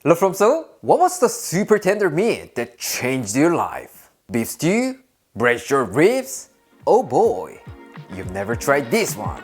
Hello from Seoul. What was the super tender meat that changed your life? Beef stew? Braised short ribs? Oh boy, you've never tried this one.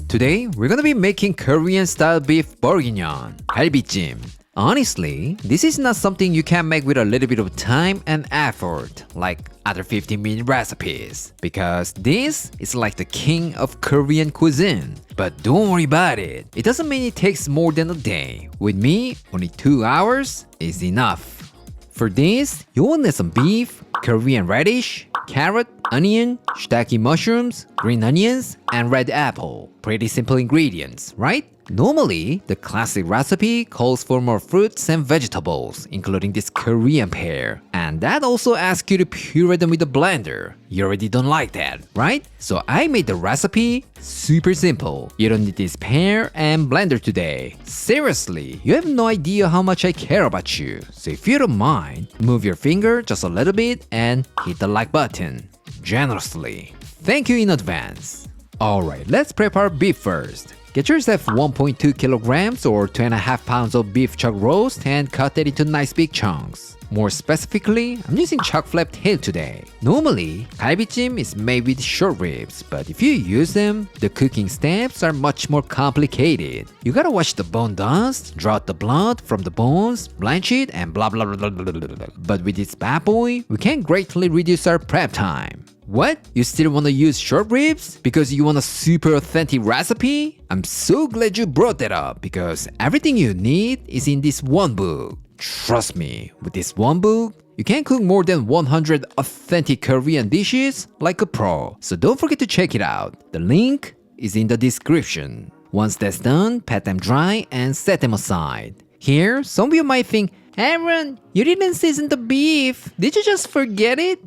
Today, we're gonna be making Korean-style beef bourguignon, galbijjim. Honestly, this is not something you can make with a little bit of time and effort, like other 15-minute recipes, because this is like the king of Korean cuisine. But don't worry about it. It doesn't mean it takes more than a day. With me, only 2 hours is enough. For this, you will need some beef, Korean radish, carrot, onion, shiitake mushrooms, green onions, and red apple. Pretty simple ingredients, right? Normally, the classic recipe calls for more fruits and vegetables, including this Korean pear. And that also asks you to puree them with a blender. You already don't like that, right? So I made the recipe super simple. You don't need this pear and blender today. Seriously, you have no idea how much I care about you. So if you don't mind, move your finger just a little bit and hit the like button. Generously. Thank you in advance. Alright, let's prepare beef first. Get yourself 1.2 kilograms or 2.5 pounds of beef chuck roast and cut that into nice big chunks. More specifically, I'm using chuck flap tail today. Normally, galbijjim is made with short ribs, but if you use them, the cooking steps are much more complicated. You gotta watch the bone dust, draw out the blood from the bones, blanch it, and blah blah blah blah blah blah blah. But with this bad boy, we can greatly reduce our prep time. What? You still want to use short ribs? Because you want a super authentic recipe? I'm so glad you brought that up because everything you need is in this one book. Trust me, with this one book, you can cook more than 100 authentic Korean dishes like a pro. So don't forget to check it out. The link is in the description. Once that's done, pat them dry and set them aside. Here, some of you might think, Aaron, you didn't season the beef. Did you just forget it?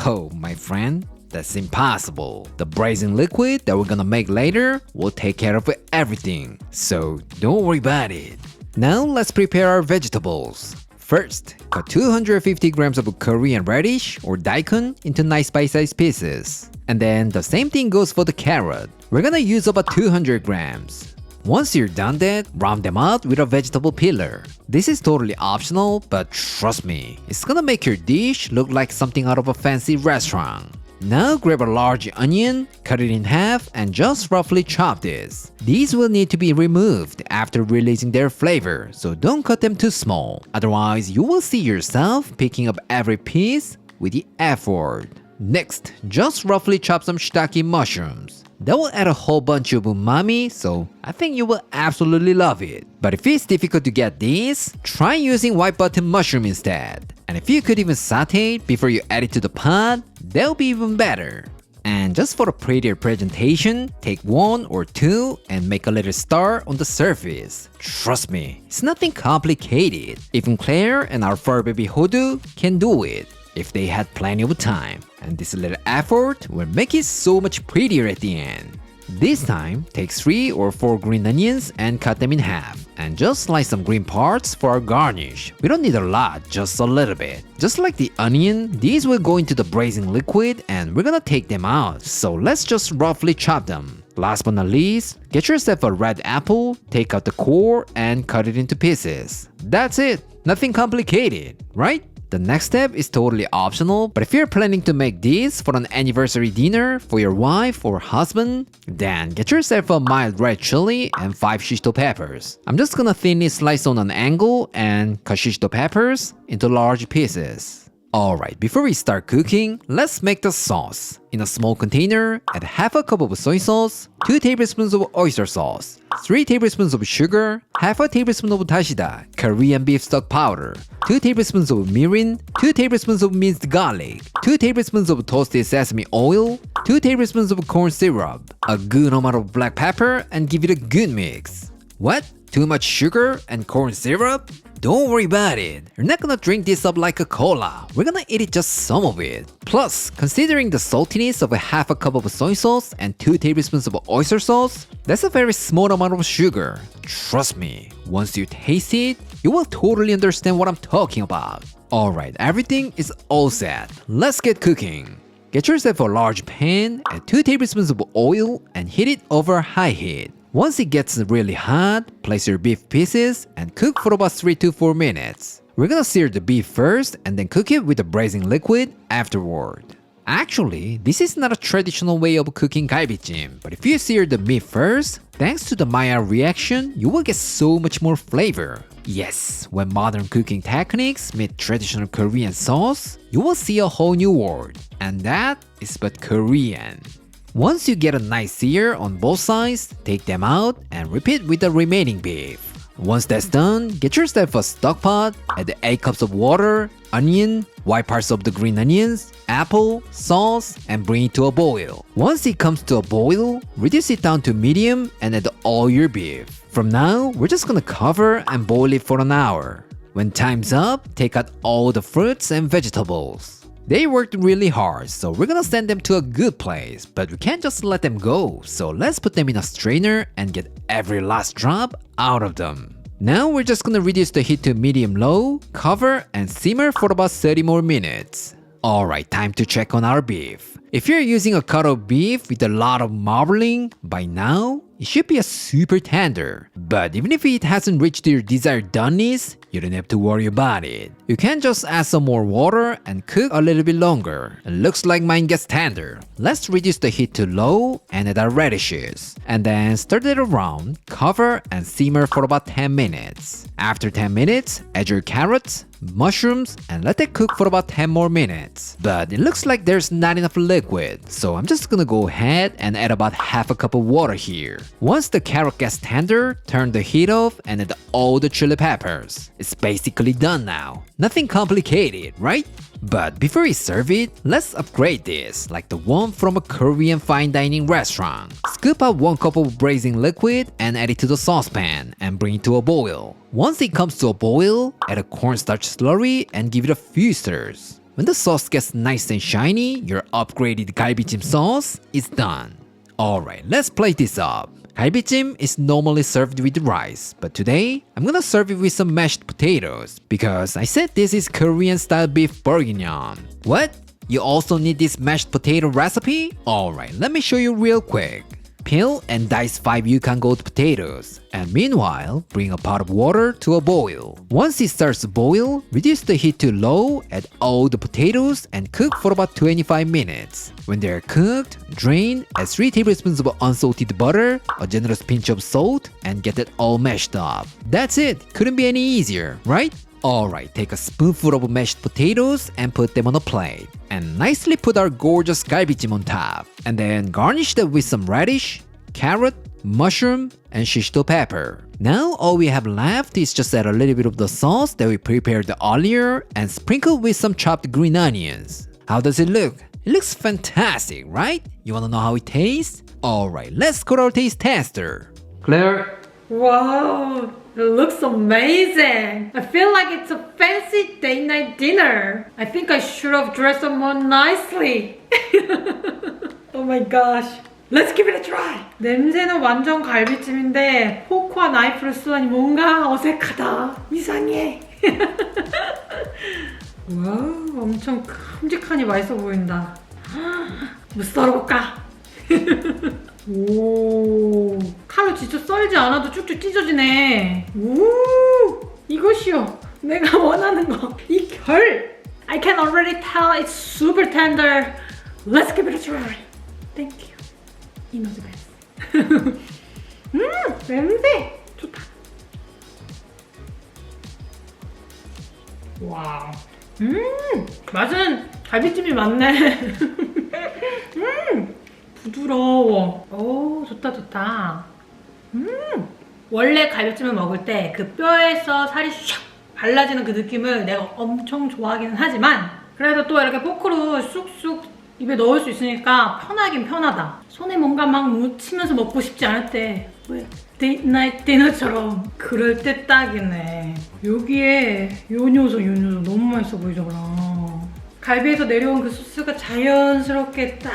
Oh, my friend, that's impossible. The braising liquid that we're gonna make later will take care of everything, so don't worry about it. Now let's prepare our vegetables. First, cut 250 grams of Korean radish or daikon into nice bite-sized pieces. And then the same thing goes for the carrot. We're gonna use about 200 grams. Once you're done that, round them out with a vegetable peeler. This is totally optional, but trust me, it's gonna make your dish look like something out of a fancy restaurant. Now grab a large onion, cut it in half, and just roughly chop this. These will need to be removed after releasing their flavor, so don't cut them too small. Otherwise, you will see yourself picking up every piece with the effort. Next, just roughly chop some shiitake mushrooms. That will add a whole bunch of umami, so I think you will absolutely love it. But if it's difficult to get these, try using white button mushroom instead. And if you could even saute it before you add it to the pot, that'll be even better. And just for a prettier presentation, take 1 or 2 and make a little star on the surface. Trust me, it's nothing complicated. Even Claire and our fur baby Hodu can do it if they had plenty of time. And this little effort will make it so much prettier at the end. This time, take 3 or 4 green onions and cut them in half. And just slice some green parts for our garnish. We don't need a lot, just a little bit. Just like the onion, these will go into the braising liquid and we're gonna take them out. So let's just roughly chop them. Last but not least, get yourself a red apple, take out the core and cut it into pieces. That's it. Nothing complicated, right? The next step is totally optional, but if you're planning to make this for an anniversary dinner for your wife or husband, then get yourself a mild red chili and 5 shishito peppers. I'm just gonna thinly slice on an angle and cut shishito peppers into large pieces. Alright, before we start cooking, let's make the sauce. In a small container, add half a cup of soy sauce, 2 tablespoons of oyster sauce, 3 tablespoons of sugar, half a tablespoon of dashida, Korean beef stock powder, 2 tablespoons of mirin, 2 tablespoons of minced garlic, 2 tablespoons of toasted sesame oil, 2 tablespoons of corn syrup, a good amount of black pepper, and give it a good mix. What? Too much sugar and corn syrup? don't worry about it. We're not gonna drink this up like a cola. We're gonna eat it just some of it. Plus, considering the saltiness of a half a cup of soy sauce and 2 tablespoons of oyster sauce, that's a very small amount of sugar. Trust me, once you taste it, you will totally understand what I'm talking about. Alright, everything is all set. Let's get cooking. Get yourself a large pan, add 2 tablespoons of oil, and heat it over high heat. Once it gets really hot, place your beef pieces and cook for about 3 to 4 minutes. We're gonna sear the beef first and then cook it with the braising liquid afterward. Actually, this is not a traditional way of cooking galbijjim, but if you sear the meat first, thanks to the Maillard reaction, you will get so much more flavor. Yes, when modern cooking techniques meet traditional Korean sauce, you will see a whole new world, and that is but Korean. Once you get a nice sear on both sides, take them out and repeat with the remaining beef. Once that's done, get yourself a stock pot, add 8 cups of water, onion, white parts of the green onions, apple, sauce, and bring it to a boil. Once it comes to a boil, reduce it down to medium and add all your beef. From now, we're just gonna cover and boil it for an hour. When time's up, take out all the fruits and vegetables. They worked really hard, so we're gonna send them to a good place, but we can't just let them go, so let's put them in a strainer and get every last drop out of them. Now we're just gonna reduce the heat to medium-low, cover, and simmer for about 30 more minutes. Alright, time to check on our beef. If you're using a cut of beef with a lot of marbling, by now, it should be a super tender. But even if it hasn't reached your desired doneness, you don't have to worry about it. You can just add some more water and cook a little bit longer. It looks like mine gets tender. Let's reduce the heat to low and add our radishes. And then stir it around, cover, and simmer for about 10 minutes. After 10 minutes, add your carrots, mushrooms, and let it cook for about 10 more minutes. But it looks like there's not enough liquid, so I'm just gonna go ahead and add about half a cup of water here. Once the carrot gets tender, turn the heat off and add all the chili peppers. It's basically done now. Nothing complicated, right? But before we serve it, let's upgrade this, like the one from a Korean fine dining restaurant. Scoop out 1 cup of braising liquid and add it to the saucepan and bring it to a boil. Once it comes to a boil, add a cornstarch slurry and give it a few stirs. When the sauce gets nice and shiny, your upgraded galbijjim sauce is done. Alright, let's plate this up. Galbijjim is normally served with rice, but today, I'm gonna serve it with some mashed potatoes because I said this is Korean style beef bourguignon. What? You also need this mashed potato recipe? Alright, let me show you real quick. Peel and dice 5 Yukon Gold potatoes, and meanwhile, bring a pot of water to a boil. Once it starts to boil, reduce the heat to low, add all the potatoes, and cook for about 25 minutes. When they're cooked, drain, add 3 tablespoons of unsalted butter, a generous pinch of salt, and get it all mashed up. That's it! Couldn't be any easier, right? Alright, take a spoonful of mashed potatoes and put them on a plate. And nicely put our gorgeous galbijjim on top. And then garnish them with some radish, carrot, mushroom, and shishito pepper. Now all we have left is just add a little bit of the sauce that we prepared earlier and sprinkle with some chopped green onions. How does it look? It looks fantastic, right? You wanna know how it tastes? Alright, let's go to our taste tester. Claire? Wow, it looks amazing. I feel like it's a fancy date night dinner. I think I should have dressed up more nicely. Oh my gosh. Let's give it a try. 냄새는 완전 갈비찜인데 포크와 나이프를 쓰다니 뭔가 어색하다. 이상해. 와우, 엄청 큼직하니 맛있어 보인다. 뭐 썰어볼까? 오, 칼로 직접 썰지 않아도 쭉쭉 찢어지네. 오, 이것이요. 내가 원하는 거. 이 결. I can already tell it's super tender. Let's give it a try. Thank you. You know the best. 냄새 좋다. 와. 맛은 갈비찜이 맞네. 부드러워. 오, 좋다 좋다. 원래 갈비찜을 먹을 때 그 뼈에서 살이 샥 발라지는 그 느낌을 내가 엄청 좋아하기는 하지만 그래도 또 이렇게 포크로 쑥쑥 입에 넣을 수 있으니까 편하긴 편하다. 손에 뭔가 막 묻히면서 먹고 싶지 않을 때 왜 데이트 나이트 디너처럼 그럴 때 딱이네. 여기에 요 녀석 너무 맛있어 보이잖아. 갈비에서 내려온 그 소스가 자연스럽게 딱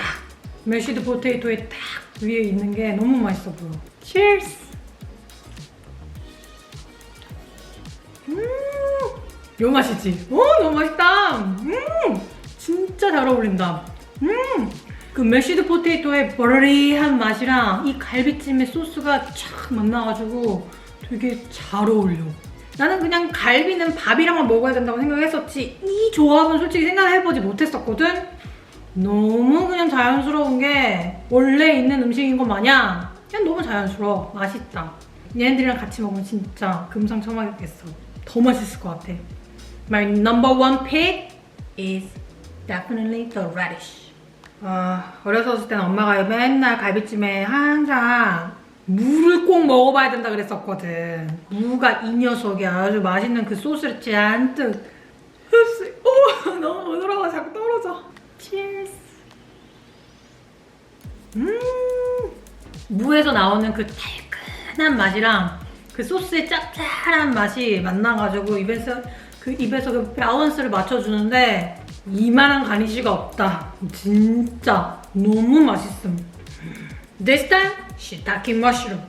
메쉬드 포테이토에 딱 위에 있는 게 너무 맛있어 보여. Cheers! 요 맛이지? 너무 맛있다! 진짜 잘 어울린다. 그 메쉬드 포테이토의 버러리한 맛이랑 이 갈비찜의 소스가 촥 만나가지고 되게 잘 어울려. 나는 그냥 갈비는 밥이랑만 먹어야 된다고 생각했었지 이 조합은 솔직히 생각해보지 못했었거든? 너무 그냥 자연스러운 게 원래 있는 음식인 것 마냥 그냥 너무 자연스러워. 맛있다. 얘네들이랑 같이 먹으면 진짜 금상첨화겠어. 더 맛있을 것 같아. My number one pick is definitely the radish. 어렸을 때는 엄마가 맨날 갈비찜에 항상 무를 꼭 먹어봐야 된다 그랬었거든. 무가 이 녀석이 아주 맛있는 그 소스를 잔뜩 너무 부드러워. 자꾸 떨어져. Cheers. 무에서 나오는 그 달큰한 맛이랑 그 소스의 짭짤한 맛이 만나가지고 입에서 그 밸런스를 맞춰주는데 이만한 가니쉬가 없다. 진짜 너무 맛있음. This time, shiitake mushroom.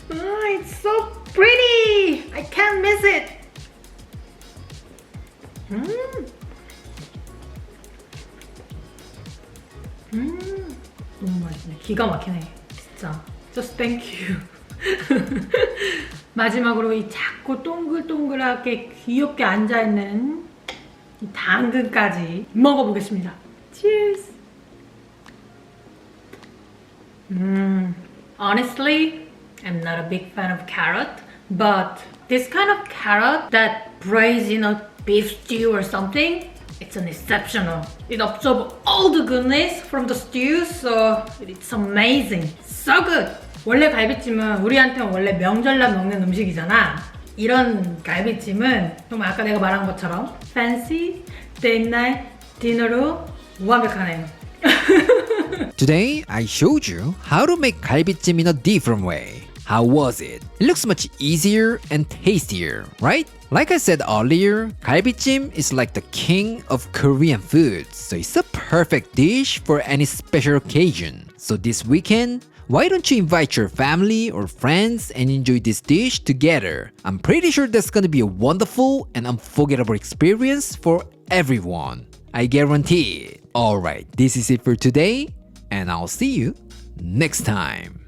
It's so pretty. I can't miss it. 너무 맛있네. 기가 막히네. 진짜. Just thank you. 마지막으로 이 작고 동글동글하게 귀엽게 앉아있는 이 당근까지 먹어보겠습니다. Cheers! Honestly, I'm not a big fan of carrot, but this kind of carrot that braised in a beef stew or something, it's an exceptional. It absorbs all the goodness from the stew, so it's amazing. So good! 원래 갈비찜은 우리한테는 원래 명절날 먹는 음식이잖아. 이런 갈비찜은 정말 아까 내가 말한 것처럼 fancy date night dinner로 완벽하네요. Today, I showed you how to make galbijjim in a different way. How was it? It looks much easier and tastier, right? Like I said earlier, galbijjim is like the king of Korean food, so it's a perfect dish for any special occasion. So this weekend, why don't you invite your family or friends and enjoy this dish together? I'm pretty sure that's gonna be a wonderful and unforgettable experience for everyone. I guarantee it. Alright, this is it for today, and I'll see you next time.